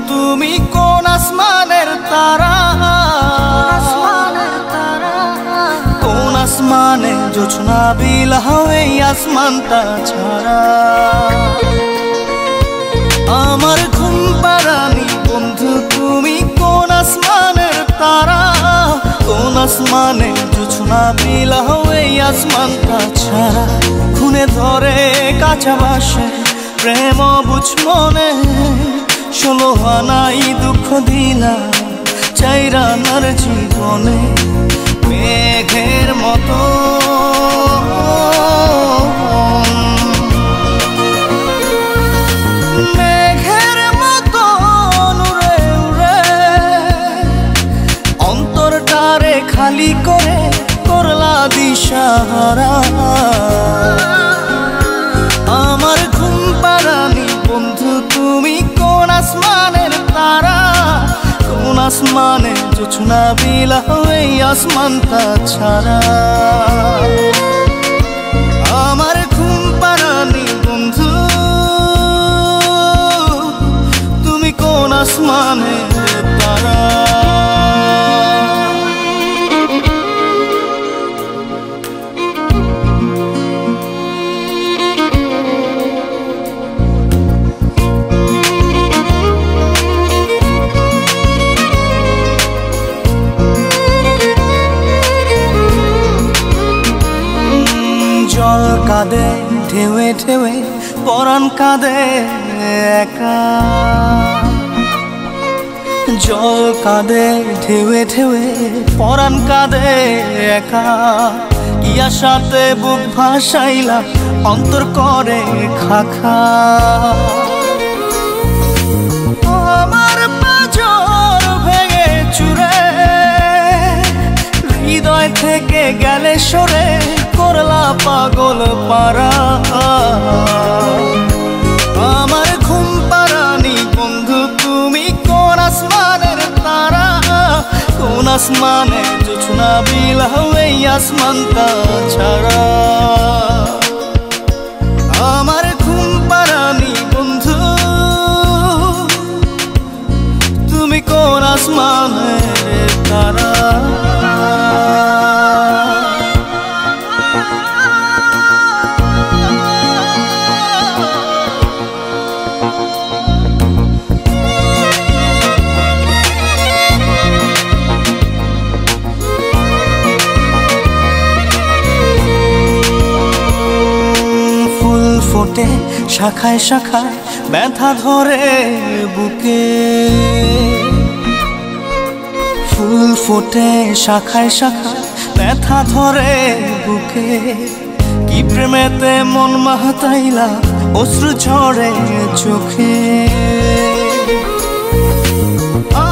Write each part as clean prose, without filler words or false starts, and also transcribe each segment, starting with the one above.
তুমি কোন আসমানের তারা? কোন আসমানে জোছনা বিলাও এই আসমানটা ছাড়া? আমার ঘুম পাড়ানি বন্ধু তুমি কোন আসমানের তারা? কোন আসমানে জোছনা বিলাও এই আসমানটা ছাড়া? খুনে ধরে কাঁচা বাসে প্রেম বুঝ মনে, 16 আনাই দুঃখ দিলা চাইরানার জীবনে। মেঘের মতো মেঘের মতো উড়ে উড়ে অন্তরটারে খালি করে করলা দিশাহারা। আমার ঘুম পাড়ানি বন্ধু তুমি কোন আসমানের তারা? কোন আসমানে জোছনা বিলাও এই আসমানটা ছাড়া? আমার ঘুম পাড়ানি বন্ধু তুমি কোন আসমানের তারা? জল কাঁদে ঢেউে ঢেউে পরাণ কাঁদে একা। জল কাঁদে ঢেউে ঢেউে পরাণ কাঁদে একা। ইয়া সাথে বুক ভাসাইলা অন্তর করে খাখা। আমার পাঁজর ভেঙে চুরে হৃদয় থেকে গেলে সরে করলা পাগল পারা। আমার ঘুম পাড়ানি বন্ধু তুমি কোন আসমানের তারা? কোন আসমানে জোছনা বিলাও এই আসমানটা ছাড়া? আমার ঘুম পাড়ানি বন্ধু তুমি কোন আসমানের তারা? ফোটে শাখায় শাখায় ব্যথা ধরে বুকে। ফুল ফোটে শাখায় শাখায় ব্যথা ধরে বুকে। কি প্রেমেতে মন মাতাইলা অশ্রু ঝরে চোখে।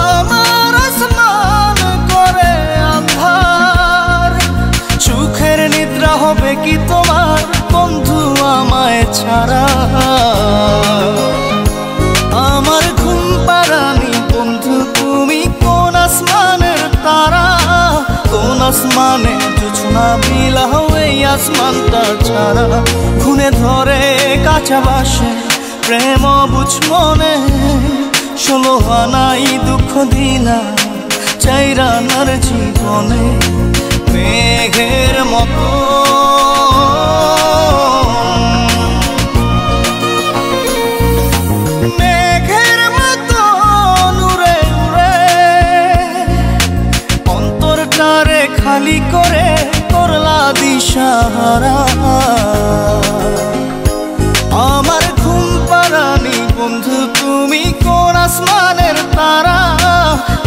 আমার আসমান করে আন্ধার, চোখের নিদ্রা হবে কি তোমার বন্ধু আমায় ছাড়া? আমার ঘুম পাড়ানি বন্ধু তুমি কোন আসমানের তারা? কোন আসমানে জোছনা বিলাও এই আসমানটা ছাড়া? খুনে ধরে কাঁচা বাসে প্রেম বুঝ মনে, 16 আনাই দুঃখ দিলা চাইরানার জীবনে। মেঘের মতো মেঘের মতো উড়ে উড়ে অন্তরটারে খালি করে করলা দিশাহারা। আমার ঘুম পাড়ানি বন্ধু তুমি কোন আসমানের তারা?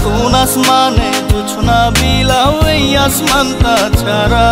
কোন আসমানে জোছনা বিলাও এই আসমানটা ছাড়া?